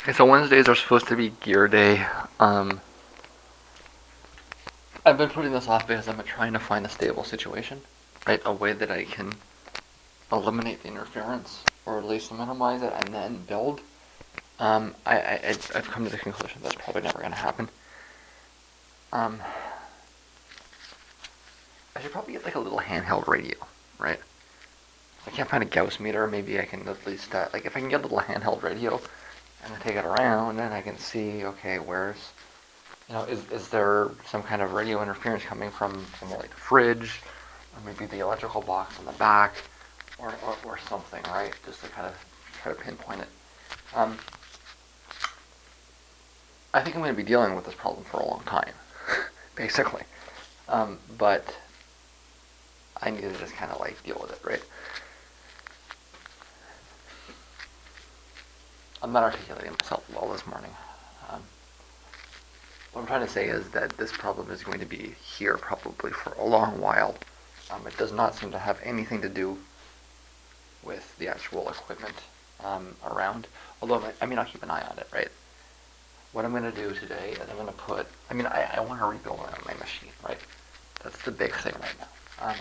Okay, so Wednesdays are supposed to be gear day. I've been putting this off because I've been trying to find a stable situation, right? A way that I can eliminate the interference, or at least minimize it, and then build. I've come to the conclusion that's probably never going to happen. Um, I should probably get like a little handheld radio, right? I can't find a Gauss meter. Maybe I can at least like if I can get a little handheld radio and then take it around, and I can see, okay, where's, is there some kind of radio interference coming from like the fridge, or maybe the electrical box in the back, or something, right? Just to kind of try to pinpoint it. Um, I think I'm going to be dealing with this problem for a long time, basically. But I need to just kind of like deal with it, right? I'm not articulating myself well this morning. Um, what I'm trying to say is that this problem is going to be here probably for a long while. It does not seem to have anything to do with the actual equipment around. Although, I'll keep an eye on it, right? What I'm going to do today is I'm going to put, I want to rebuild my machine, right? That's the big thing right now.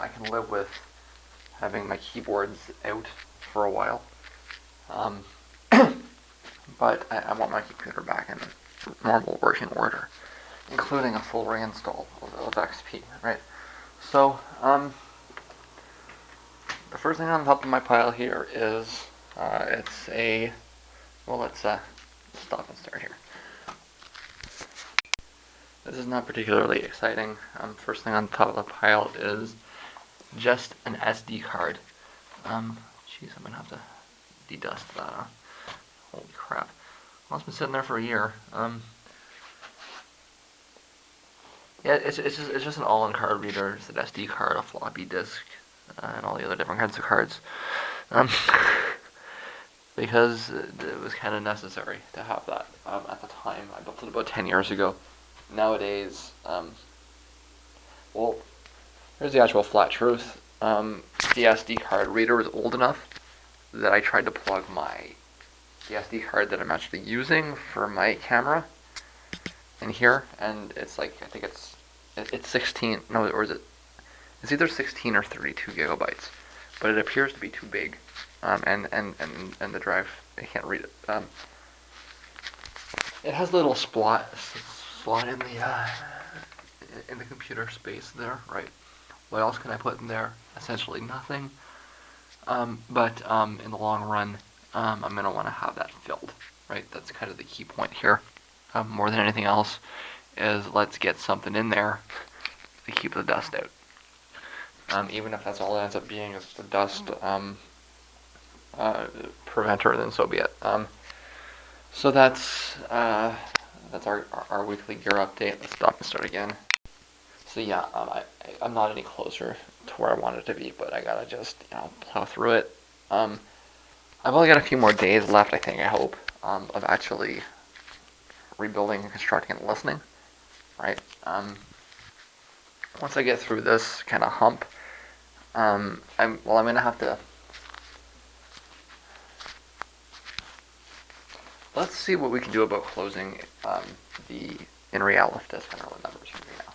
I can live with having my keyboards out for a while. But I want my computer back in normal working order, including a full reinstall of XP, right? So, the first thing on top of my pile here is, let's stop and start here. This is not particularly exciting. First thing on top of the pile is just an SD card. I'm gonna have to dedust that. Holy crap. Well, it's been sitting there for a year. Yeah, it's just an all-in card reader. It's an SD card, a floppy disk, and all the other different kinds of cards. Um, because it was kind of necessary to have that at the time. I built it about 10 years ago. Nowadays, well, here's the actual flat truth. The SD card reader was old enough that I tried to plug the SD card that I'm actually using for my camera in here, and it's like, I think it's 16, no, or is it? It's either 16 or 32 gigabytes, but it appears to be too big, and the drive, I can't read it. It has a little slot in the computer space there, right? What else can I put in there? Essentially nothing. But in the long run, I'm going to want to have that filled, right? That's kind of the key point here. More than anything else, is let's get something in there to keep the dust out. Even if that's all it ends up being is the dust preventer, then so be it. So that's our weekly gear update. Let's stop and start again. So yeah, I'm not any closer to where I wanted to be, but I gotta just plow through it. I've only got a few more days left, I hope, of actually rebuilding and constructing and listening, right? Once I get through this kind of hump, I'm gonna have to. Let's see what we can do about closing the in-ray Aleph disk. I don't know what numbers are going to be now,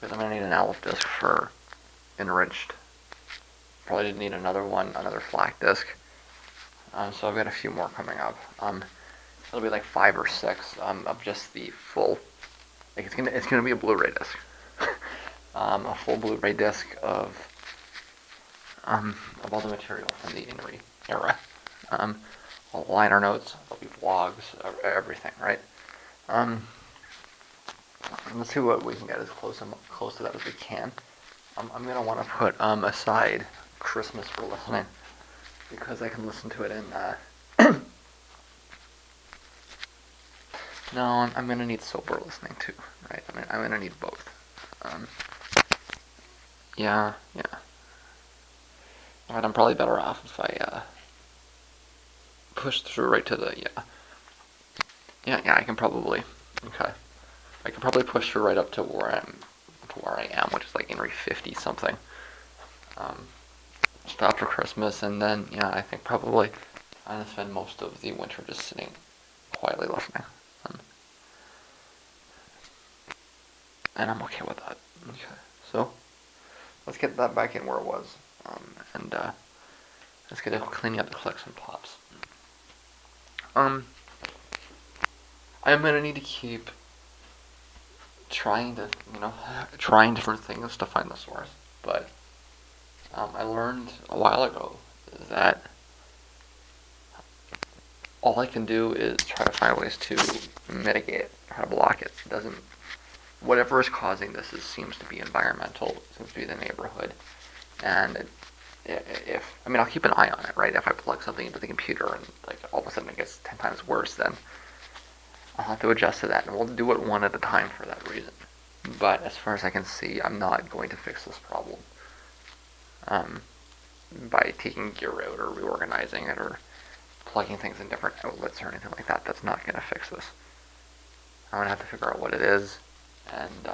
because I'm gonna need an Aleph disk for enriched. Probably didn't need another one, another FLAC disk. So I've got a few more coming up. It'll be like 5 or 6 of just the full. Like it's gonna be a Blu-ray disc, a full Blu-ray disc of all the material from the Inri era. All the liner notes, there'll be vlogs, everything, right? Let's see what we can get as close to that as we can. I'm gonna want to put aside Christmas for listening, because I can listen to it in. No, I'm gonna need sober listening too, right? I'm gonna need both. Yeah. Alright, I'm probably better off if I push through right to the yeah. I can probably push through right up to where I am, which is like Inri 50 something. Just after Christmas, and then I think probably I'm gonna spend most of the winter just sitting quiet. and I'm okay with that. Okay, so let's get that back in where it was, and let's get to cleaning up the clicks and pops. Um, I'm gonna need to keep trying to, trying different things to find the source. But I learned a while ago that all I can do is try to find ways to mitigate it, try to block it. It doesn't. Whatever is causing this seems to be environmental. It seems to be the neighborhood, and I'll keep an eye on it, right? If I plug something into the computer and like all of a sudden it gets 10 times worse, then I'll have to adjust to that, and we'll do it one at a time for that reason. But as far as I can see, I'm not going to fix this problem by taking gear out or reorganizing it or plugging things in different outlets or anything like that. That's not going to fix this. I'm going to have to figure out what it is and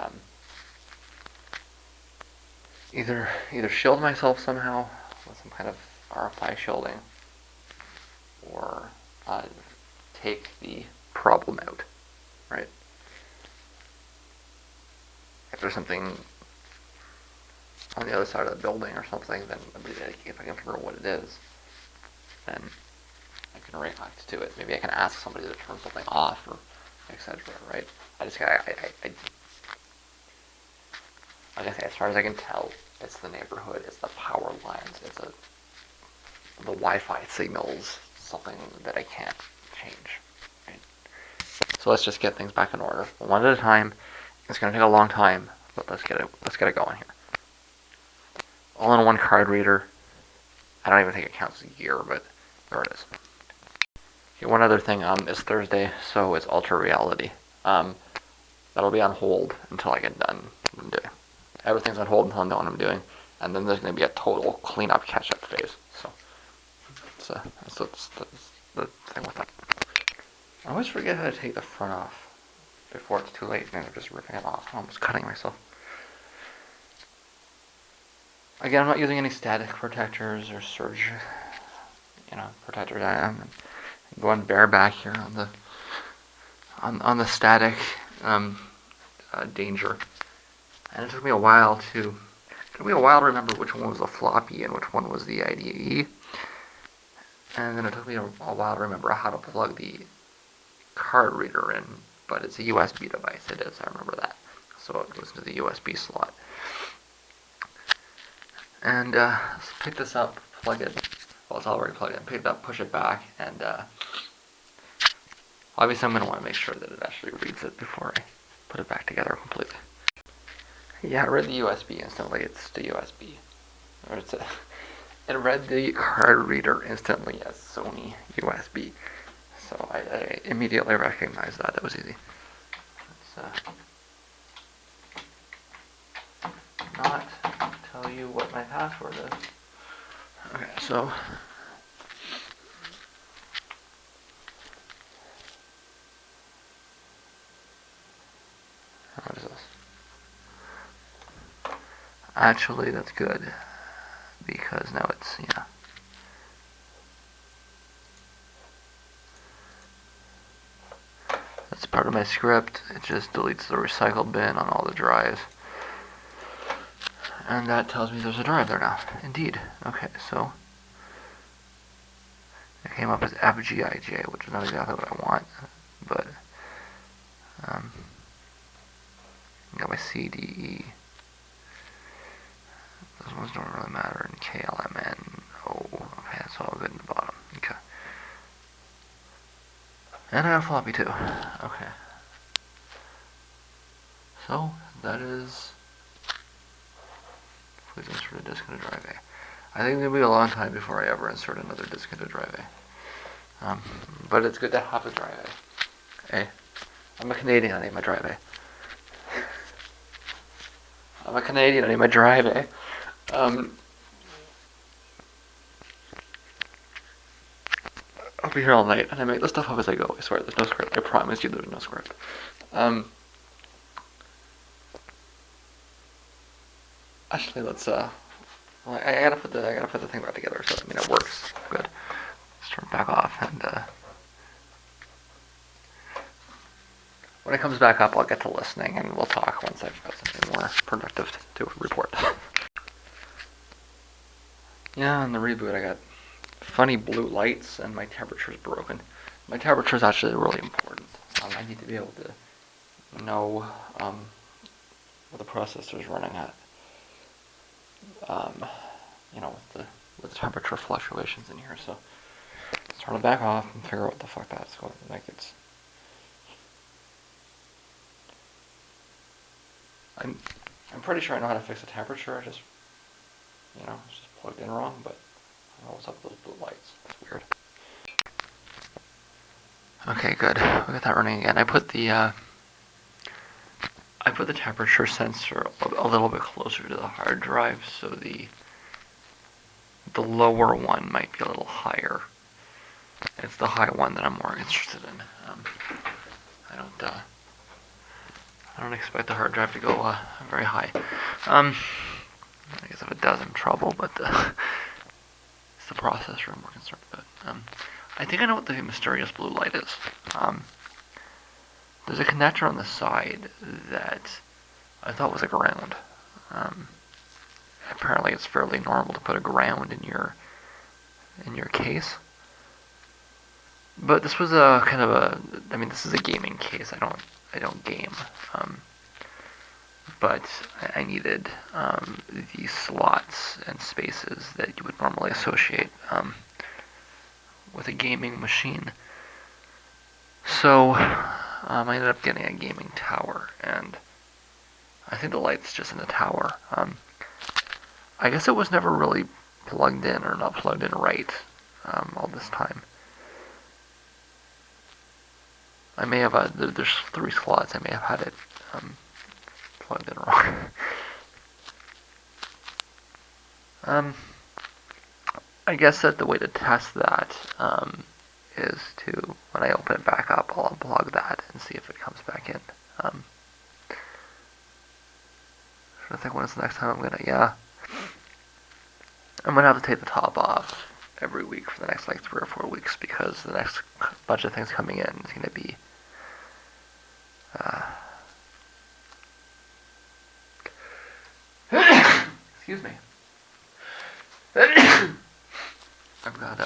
either shield myself somehow with some kind of RFI shielding or take the problem out, right? If there's something on the other side of the building or something, then if I can figure out what it is, then I can react to it. Maybe I can ask somebody to turn something off or etc. Right? Like I say, as far as I can tell, it's the neighborhood, it's the power lines, it's the Wi-Fi signals, something that I can't change. Right? So let's just get things back in order, one at a time. It's going to take a long time, but let's get it going here. All-in-one card reader. I don't even think it counts as a gear, but there it is. Okay, one other thing. It's Thursday, so it's Ultra Reality. That'll be on hold until I get done doing. Everything's on hold until I know what I'm doing, and then there's going to be a total cleanup catch-up phase. So that's the thing with that. I always forget how to take the front off before it's too late, and I'm just ripping it off. I'm almost cutting myself. Again, I'm not using any static protectors or surge, protectors. I'm going bareback here on the static danger, and it took me a while to remember which one was the floppy and which one was the IDE, and then it took me a while to remember how to plug the card reader in, but it's a USB device. It is. I remember that. So it goes to the USB slot. And let's pick this up, plug it. Well, it's already plugged in. Pick it up, push it back, and obviously I'm going to want to make sure that it actually reads it before I put it back together completely. Yeah, it read the USB instantly. It's the USB. It read the card reader instantly as Sony USB. So I immediately recognized that. That was easy. Let's not tell you what my password is. Okay, so what is this? Actually, that's good because now it's that's part of my script. It just deletes the recycle bin on all the drives. And that tells me there's a drive there now. Indeed. Okay, so it came up as FGIJ, which is not exactly what I want, but got my CDE. Those ones don't really matter. And KLMN. Oh, okay, that's all good in the bottom. Okay. And I have floppy too. Okay. So that is. Please insert a disk into drive A. I think it'll be a long time before I ever insert another disk into drive A. But it's good to have a drive A. Hey, I'm a Canadian, I need my drive A. I'm a Canadian, I need my drive A. I'll be here all night, and I make this stuff up as I go. I swear, there's no script. I promise you there's no script. Actually, let's well, I gotta put the thing back together. So it works. Good. Let's turn it back off and when it comes back up, I'll get to listening and we'll talk once I've got something more productive to report. Yeah, on the reboot I got funny blue lights and my temperature's broken. My temperature is actually really important. I need to be able to know what the processor is running at. Um, with the temperature fluctuations in here. So let's turn it back off and figure out what the fuck that's going to make. I'm pretty sure I know how to fix the temperature. It's just plugged in wrong. But I don't know what's up with those blue lights. It's weird. Okay, good. We got that running again. I put the temperature sensor a little bit closer to the hard drive, so the lower one might be a little higher. It's the high one that I'm more interested in. I don't expect the hard drive to go very high. I guess if it does, I'm in trouble. But it's the processor I'm more concerned about. I think I know what the mysterious blue light is. There's a connector on the side that I thought was a ground. Apparently, it's fairly normal to put a ground in your case. But this was a kind of a. I mean, this is a gaming case. I don't game. But I needed these slots and spaces that you would normally associate with a gaming machine. So I ended up getting a gaming tower, and I think the light's just in the tower. I guess it was never really plugged in or not plugged in right all this time. I may have there's 3 slots. I may have had it plugged in wrong. I guess that the way to test that is to, when I open it back up, I'll unplug that and see if it comes back in. I think when it's the next time I'm gonna have to take the top off every week for the next like 3 or 4 weeks, because the next bunch of things coming in is gonna be excuse me. I've got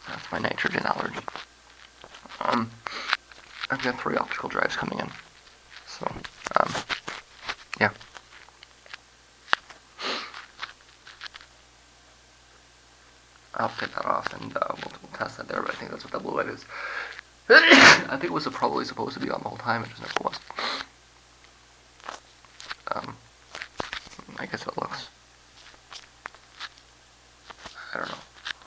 that's my nitrogen allergy. I've got 3 optical drives coming in, so yeah. I'll get that off and we'll test that there, but I think that's what that blue light is. I think it was probably supposed to be on the whole time, it just never was. I guess it looks, I don't know.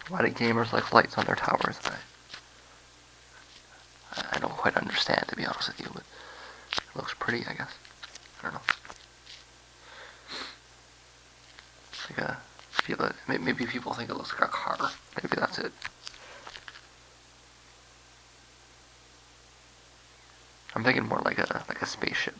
Why do gamers like lights on their towers? I don't quite understand, to be honest with you, but it looks pretty, I guess. I don't know. Maybe people think it looks like a car. Maybe that's it. I'm thinking more like a spaceship.